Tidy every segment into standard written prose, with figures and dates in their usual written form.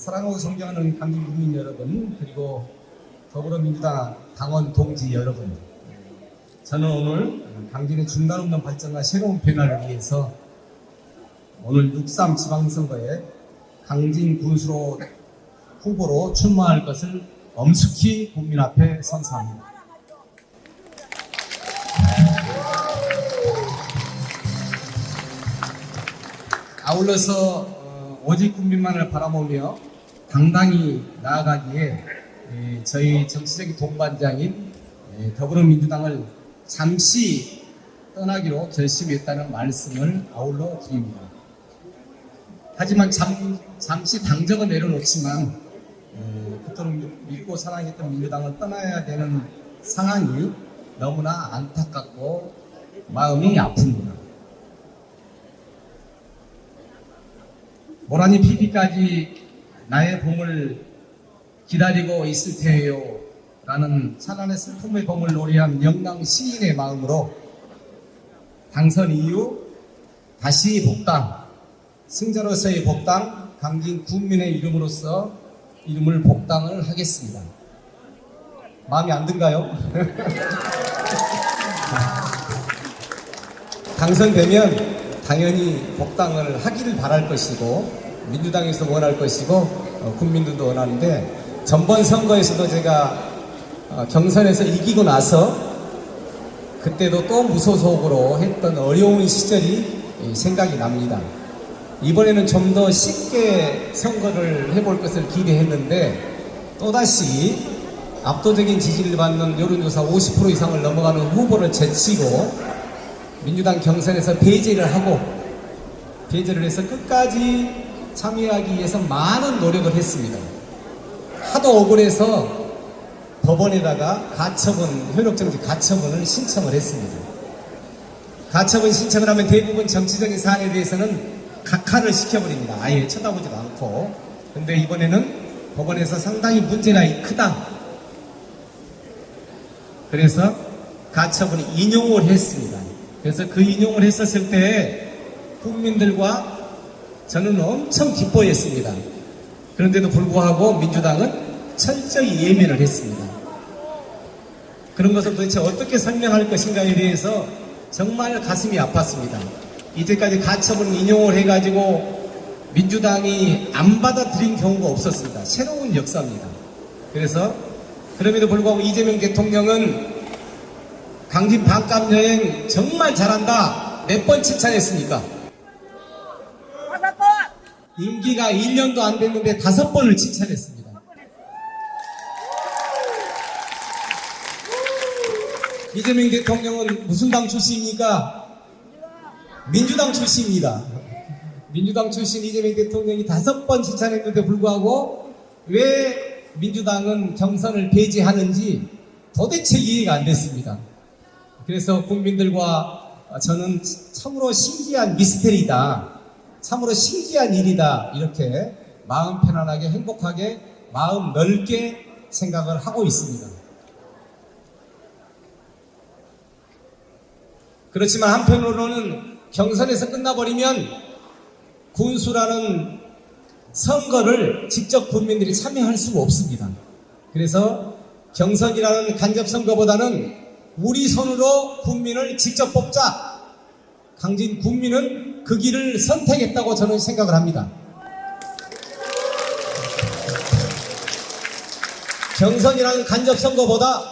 사랑하고 존경하는 강진 국민 여러분, 그리고 더불어민주당 당원 동지 여러분, 저는 오늘 강진의 중단 없는 발전과 새로운 변화를 위해서 오늘 6.3 지방선거에 강진 군수로 후보로 출마할 것을 엄숙히 국민 앞에 선서합니다. 아울러서 오직 국민만을 바라보며 당당히 나아가기에 저희 정치적인 동반장인 더불어민주당을 잠시 떠나기로 결심했다는 말씀을 아울러 드립니다. 하지만 잠시 당적은 내려놓지만 그토록 믿고 사랑했던 민주당을 떠나야 되는 상황이 너무나 안타깝고 마음이 아픕니다. 모라니 PD까지 나의 봄을 기다리고 있을 테요 라는 찬란의 슬픔의 봄을 노래한 영남 시인의 마음으로 당선 이후 다시 복당, 승자로서의 복당, 강진 국민의 이름으로서 이름을 복당을 하겠습니다. 마음이 안 든가요? 당선되면 당연히 복당을 하기를 바랄 것이고 민주당에서 원할 것이고 국민들도 원하는데, 전번 선거에서도 제가 경선에서 이기고 나서 그때도 또 무소속으로 했던 어려운 시절이 생각이 납니다. 이번에는 좀 더 쉽게 선거를 해볼 것을 기대했는데 또다시 압도적인 지지를 받는 여론조사 50% 이상을 넘어가는 후보를 제치고 민주당 경선에서 배제를 해서 끝까지 참여하기 위해서 많은 노력을 했습니다. 하도 억울해서 법원에다가 효력정지 가처분을 신청을 했습니다. 가처분 신청을 하면 대부분 정치적인 사안에 대해서는 각하를 시켜버립니다. 아예 쳐다보지도 않고. 근데 이번에는 법원에서 상당히 문제가 크다. 그래서 가처분이 인용을 했습니다. 그래서 그 인용을 했었을 때 국민들과 저는 엄청 기뻐했습니다. 그런데도 불구하고 민주당은 철저히 예민을 했습니다. 그런 것을 도대체 어떻게 설명할 것인가에 대해서 정말 가슴이 아팠습니다. 이제까지 가처분 인용을 해가지고 민주당이 안 받아들인 경우가 없었습니다. 새로운 역사입니다. 그래서 그럼에도 불구하고 이재명 대통령은 강진 반값 여행 정말 잘한다. 몇 번 칭찬했습니까? 임기가 1년도 안 됐는데 5번을 칭찬했습니다. 이재명 대통령은 무슨 당 출신입니까? 민주당 출신입니다. 민주당 출신 이재명 대통령이 5번 칭찬했는데 불구하고 왜 민주당은 경선을 배제하는지 도대체 이해가 안 됐습니다. 그래서 국민들과 저는 참으로 신기한 미스테리다, 참으로 신기한 일이다, 이렇게 마음 편안하게 행복하게 마음 넓게 생각을 하고 있습니다. 그렇지만 한편으로는 경선에서 끝나버리면 군수라는 선거를 직접 국민들이 참여할 수가 없습니다. 그래서 경선이라는 간접선거보다는 우리 손으로 국민을 직접 뽑자. 강진 국민은 그 길을 선택했다고 저는 생각을 합니다. 경선이라는 간접선거보다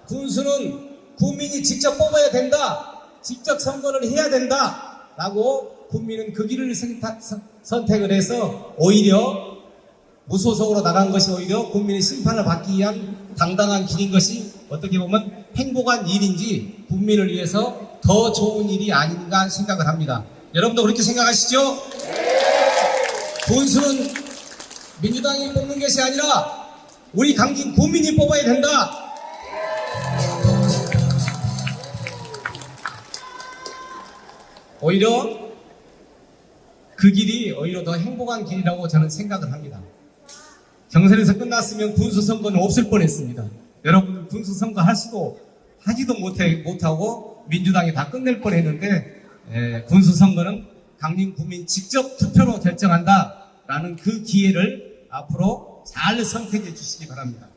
군수는 국민이 직접 뽑아야 된다, 직접 선거를 해야 된다 라고 국민은 그 길을 선택을 해서 오히려 무소속으로 나간 것이 오히려 국민의 심판을 받기 위한 당당한 길인 것이 어떻게 보면 행복한 일인지 국민을 위해서 더 좋은 일이 아닌가 생각을 합니다. 여러분도 그렇게 생각하시죠? 군수는 민주당이 뽑는 것이 아니라 우리 강진 국민이 뽑아야 된다. 오히려 그 길이 오히려 더 행복한 길이라고 저는 생각을 합니다. 경선에서 끝났으면 군수선거는 없을 뻔했습니다. 여러분, 군수선거 하지도 못하고 민주당이 다 끝낼 뻔했는데 군수선거는 강진 국민 직접 투표로 결정한다라는 그 기회를 앞으로 잘 선택해 주시기 바랍니다.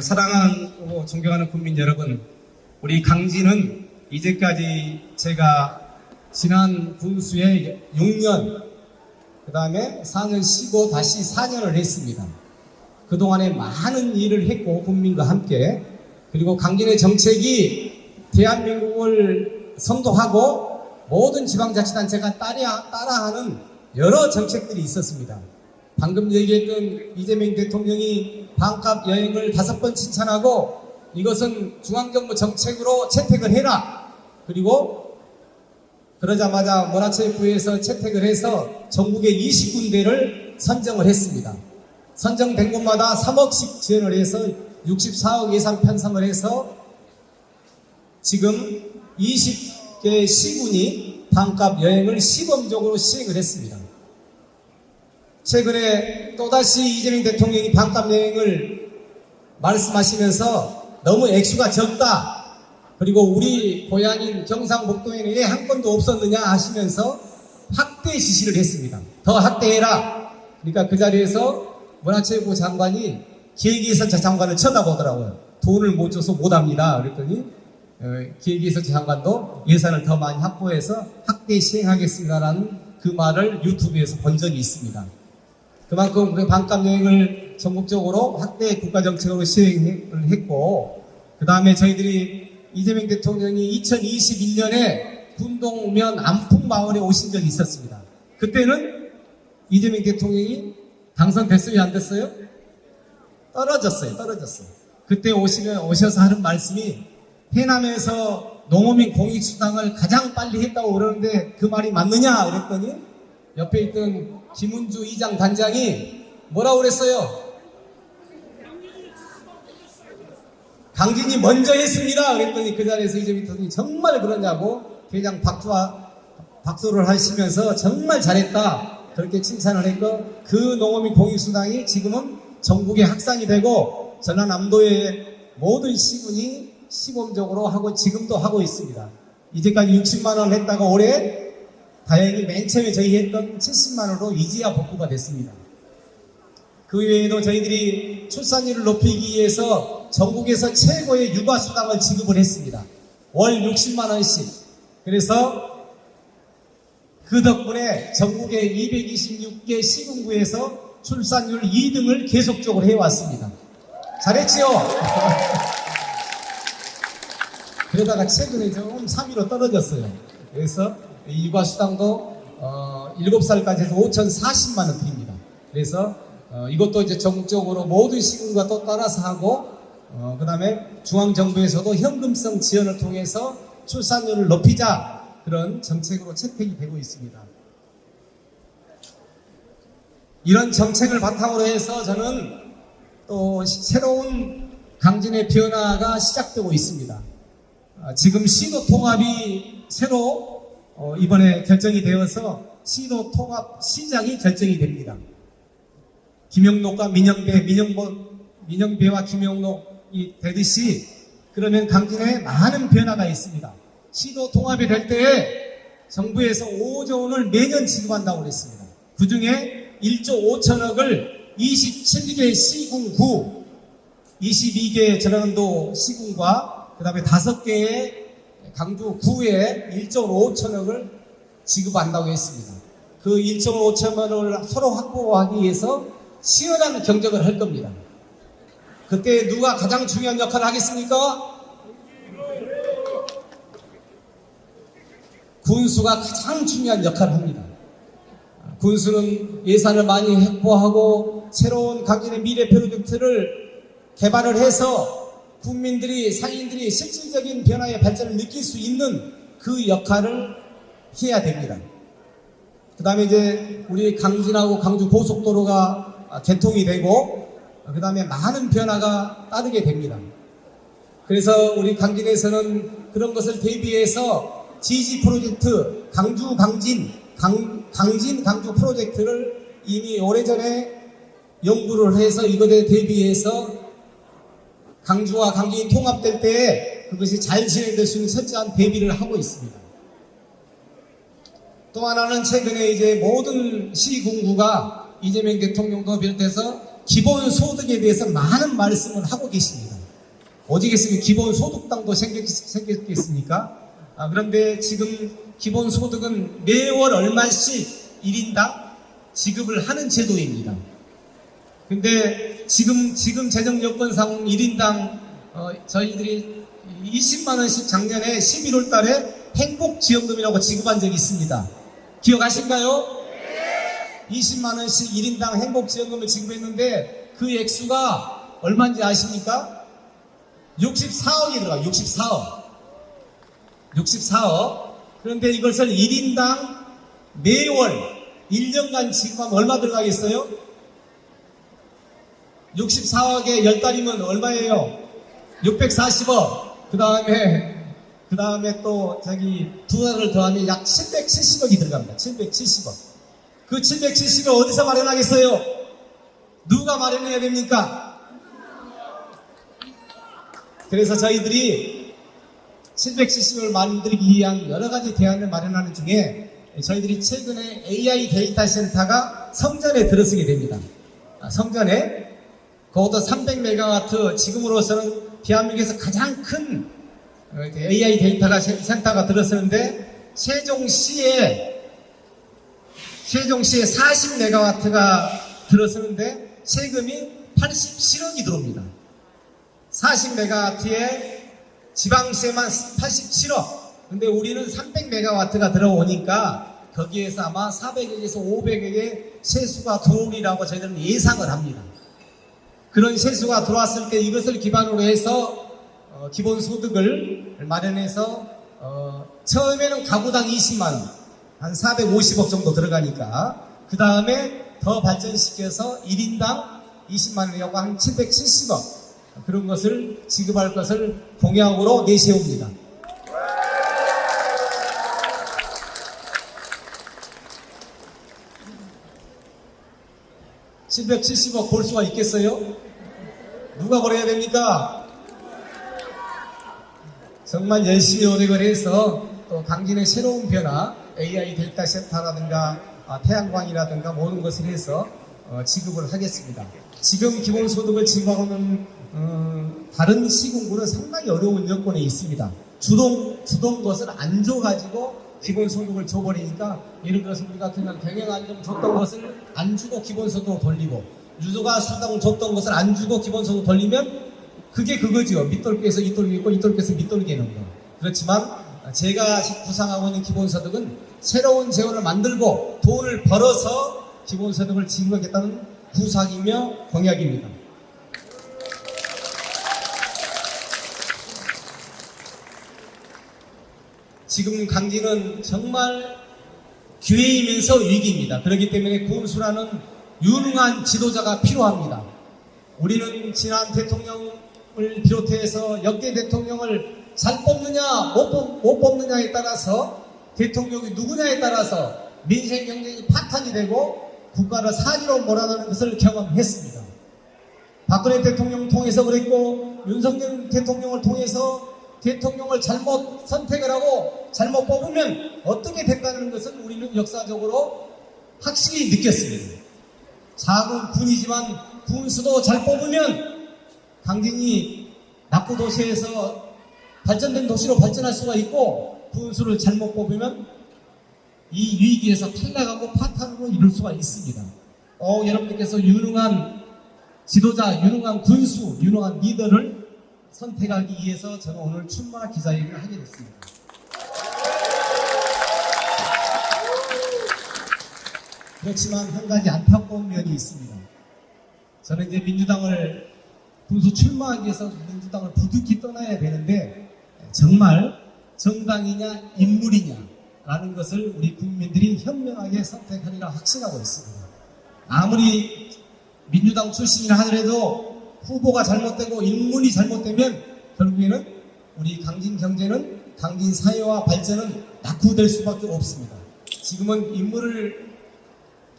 사랑하고 존경하는 국민 여러분, 우리 강진은 이제까지 제가 지난 군수에 6년, 그 다음에 4년 쉬고 다시 4년을 했습니다. 그동안에 많은 일을 했고 국민과 함께, 그리고 강진의 정책이 대한민국을 선도하고 모든 지방자치단체가 따라하는 여러 정책들이 있었습니다. 방금 얘기했던 이재명 대통령이 반값 여행을 5번 칭찬하고 이것은 중앙정부 정책으로 채택을 해라. 그리고 그러자마자 문화체육부에서 채택을 해서 전국에 20군데를 선정을 했습니다. 선정된 곳마다 3억씩 지원을 해서 64억 예산 편성을 해서 지금 20개 시군이 반값 여행을 시범적으로 시행을 했습니다. 최근에 또다시 이재명 대통령이 반값 여행을 말씀하시면서 너무 액수가 적다. 그리고 우리 고향인 경상북도에는 왜 한 건도 없었느냐 하시면서 확대 지시를 했습니다. 더 확대해라. 그러니까 그 자리에서 문화체육부 장관이 기획예산처 장관을 쳐다보더라고요. 돈을 못 줘서 못합니다. 그랬더니 기획예산처 장관도 예산을 더 많이 확보해서 확대 시행하겠습니다라는 그 말을 유튜브에서 본 적이 있습니다. 그만큼 그 반값 여행을 전국적으로 확대 국가정책으로 시행을 했고, 그 다음에 저희들이 이재명 대통령이 2021년에 군동면 안풍마을에 오신 적이 있었습니다. 그때는 이재명 대통령이 당선됐어요, 안 됐어요? 떨어졌어요. 그때 오셔서 하는 말씀이 해남에서 농어민 공익수당을 가장 빨리 했다고 그러는데 그 말이 맞느냐? 그랬더니 옆에 있던 김은주 이장 단장이 뭐라고 그랬어요? 강진이 먼저 했습니다. 그랬더니 그 자리에서 이재명 대통령이 정말 그러냐고 대장 박수를 하시면서 정말 잘했다. 그렇게 칭찬을 했고, 그 농어민 공익수당이 지금은 전국에 확산이 되고 전라남도의 모든 시군이 시범적으로 하고 지금도 하고 있습니다. 이제까지 60만원 했다가 올해 다행히 맨 처음에 저희 했던 70만원으로 이제야 복구가 됐습니다. 그 외에도 저희들이 출산율을 높이기 위해서 전국에서 최고의 육아수당을 지급을 했습니다. 월 60만원씩. 그래서 그 덕분에 전국의 226개 시군구에서 출산율 2등을 계속적으로 해왔습니다. 잘했지요? 그러다가 최근에 좀 3위로 떨어졌어요. 그래서 이 육아수당도 7살까지 해서 5,040만원 드립니다. 그래서 이것도 이제 전국적으로 모든 시군과 또 따라서 하고, 그 다음에 중앙정부에서도 현금성 지원을 통해서 출산율을 높이자, 그런 정책으로 채택이 되고 있습니다. 이런 정책을 바탕으로 해서 저는 또 새로운 강진의 변화가 시작되고 있습니다. 지금 시도 통합이 새로 이번에 결정이 되어서 시도 통합 시장이 결정이 됩니다. 김영록과 민영배와 김영록이 되듯이, 그러면 강진에 많은 변화가 있습니다. 시도 통합이 될 때에 정부에서 5조 원을 매년 지급한다고 그랬습니다. 그 중에 1조 5천억을 27개 시군구, 22개 전라남도 시군과 그 다음에 5개의 강주구에 1조 5천억을 지급한다고 했습니다. 그 1조 5천억을 서로 확보하기 위해서 치열한 경쟁을 할 겁니다. 그때 누가 가장 중요한 역할을 하겠습니까? 군수가 가장 중요한 역할을 합니다. 군수는 예산을 많이 확보하고 새로운 강진의 미래 프로젝트를 개발을 해서 국민들이, 상인들이 실질적인 변화의 발전을 느낄 수 있는 그 역할을 해야 됩니다. 그 다음에 이제 우리 강진하고 강주 고속도로가 개통이 되고, 그 다음에 많은 변화가 따르게 됩니다. 그래서 우리 강진에서는 그런 것을 대비해서 GG 프로젝트, 강주 프로젝트를 이미 오래전에 연구를 해서 이것에 대비해서 강주와 강진이 통합될 때에 그것이 잘 진행될 수 있는 철저한 대비를 하고 있습니다. 또 하나는 최근에 이제 모든 시군구가 이재명 대통령도 비롯해서 기본소득에 대해서 많은 말씀을 하고 계십니다. 어디 겠으면 기본소득당도 생겼겠습니까? 그런데 지금 기본소득은 매월 얼마씩 1인당 지급을 하는 제도입니다. 근데 지금 재정 여건상 1인당 저희들이 20만원씩 작년에 11월 달에 행복지원금이라고 지급한 적이 있습니다. 기억하실까요? 20만원씩 1인당 행복지원금을 지급했는데 그 액수가 얼마인지 아십니까? 64억이 들어가요. 64억. 그런데 이것을 1인당 매월 1년간 지급하면 얼마 들어가겠어요? 64억에 10달이면 얼마예요? 640억. 그 다음에 또 두 달을 더하면 약 770억이 들어갑니다. 770억. 그 770억 어디서 마련하겠어요? 누가 마련해야 됩니까? 그래서 저희들이 770억을 만들기 위한 여러 가지 대안을 마련하는 중에 저희들이 최근에 AI 데이터 센터가 성전에 들어서게 됩니다. 성전에 그것도 300메가와트 지금으로서는 대한민국에서 가장 큰 AI 데이터가 센터가 들어서는데 세종시에 40메가와트가 들어서는데 세금이 87억이 들어옵니다. 40메가와트에 지방세만 87억. 근데 우리는 300메가와트가 들어오니까 거기에서 아마 400억에서 500억의 세수가 들어오리라고 저희들은 예상을 합니다. 그런 세수가 들어왔을 때 이것을 기반으로 해서 기본소득을 마련해서 처음에는 가구당 20만원, 한 450억 정도 들어가니까 그 다음에 더 발전시켜서 1인당 20만원이라고 한 770억 그런 것을 지급할 것을 공약으로 내세웁니다. (770억) 볼 수가 있겠어요? 누가 벌어야 됩니까? 정말 열심히 노력을 해서 또 강진의 새로운 변화, AI 데이터 센터라든가 태양광이라든가 모든 것을 해서 지급을 하겠습니다. 지금 기본소득을 지급하고는 다른 시군구는 상당히 어려운 여건에 있습니다. 주동 것을 안 줘가지고 기본소득을 줘버리니까, 예를 들어서 우리 같은 경우는 경영안정 줬던 것을 안 주고 기본소득을 돌리고, 유도가 수당을 줬던 것을 안 주고 기본소득을 돌리면 그게 그거죠. 밑돌기에서 이돌기 있고 이돌기에서 밑돌기 하는 거. 그렇지만 제가 구상하고 있는 기본소득은 새로운 재원을 만들고 돈을 벌어서 기본소득을 지급하겠다는 구상이며 공약입니다. 지금 강진은 정말 기회이면서 위기입니다. 그렇기 때문에 군수라는 유능한 지도자가 필요합니다. 우리는 지난 대통령을 비롯해서 역대 대통령을 잘 뽑느냐 못 뽑느냐에 따라서, 대통령이 누구냐에 따라서 민생 경쟁이 파탄이 되고 국가를 사기로 몰아가는 것을 경험했습니다. 박근혜 대통령 통해서 그랬고, 윤석열 대통령을 통해서 대통령을 잘못 선택을 하고 잘못 뽑으면 어떻게 된다는 것을 우리는 역사적으로 확실히 느꼈습니다. 작은 군이지만 군수도 잘 뽑으면 강진이 낙후도시에서 발전된 도시로 발전할 수가 있고, 군수를 잘못 뽑으면 이 위기에서 탈락하고 파탄으로 이룰 수가 있습니다. 여러분들께서 유능한 지도자, 유능한 군수, 유능한 리더를 선택하기 위해서 저는 오늘 출마 기자회견을 하게 됐습니다. 그렇지만 한 가지 안타까운 면이 있습니다. 저는 이제 민주당을 군수 출마하기 위해서 민주당을 부득이 떠나야 되는데, 정말 정당이냐 인물이냐라는 것을 우리 국민들이 현명하게 선택하리라 확신하고 있습니다. 아무리 민주당 출신이라 하더라도 후보가 잘못되고 인물이 잘못되면 결국에는 우리 강진 경제는, 강진 사회와 발전은 낙후될 수밖에 없습니다. 지금은 인물을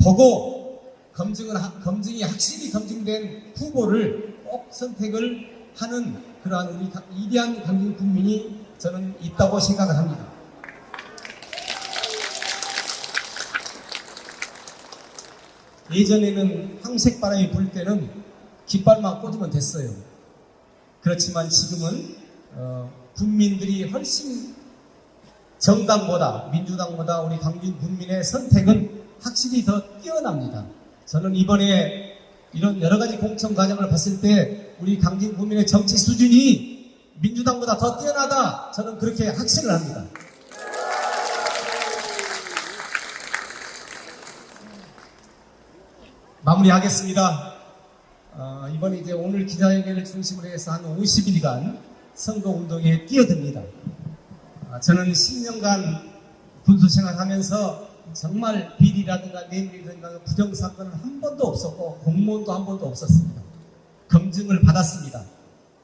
보고 검증이 확실히 검증된 후보를 꼭 선택을 하는 그러한 우리 위대한 강진 국민이 저는 있다고 생각을 합니다. 예전에는 황색바람이 불 때는 깃발만 꽂으면 됐어요. 그렇지만 지금은 국민들이 훨씬 정당보다, 민주당보다 우리 강진 국민의 선택은 확실히 더 뛰어납니다. 저는 이번에 이런 여러 가지 공천 과정을 봤을 때 우리 강진 국민의 정치 수준이 민주당보다 더 뛰어나다, 저는 그렇게 확신을 합니다. 마무리하겠습니다. 이번에 이제 오늘 기자회견을 중심으로 해서 한 50일간 선거운동에 뛰어듭니다. 저는 10년간 군수생활하면서 정말 비리라든가 뇌물이라든가 부정사건은 한 번도 없었고 공무원도 한 번도 없었습니다. 검증을 받았습니다.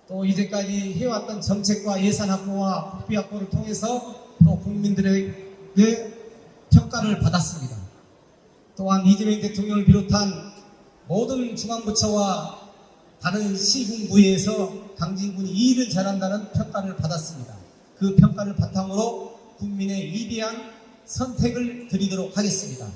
또 이제까지 해왔던 정책과 예산 확보와 국비 확보를 통해서 또 국민들에게 평가를 받았습니다. 또한 이재명 대통령을 비롯한 모든 중앙부처와 다른 시군부에서 강진군이 이 일을 잘한다는 평가를 받았습니다. 그 평가를 바탕으로 국민의 위대한 선택을 드리도록 하겠습니다.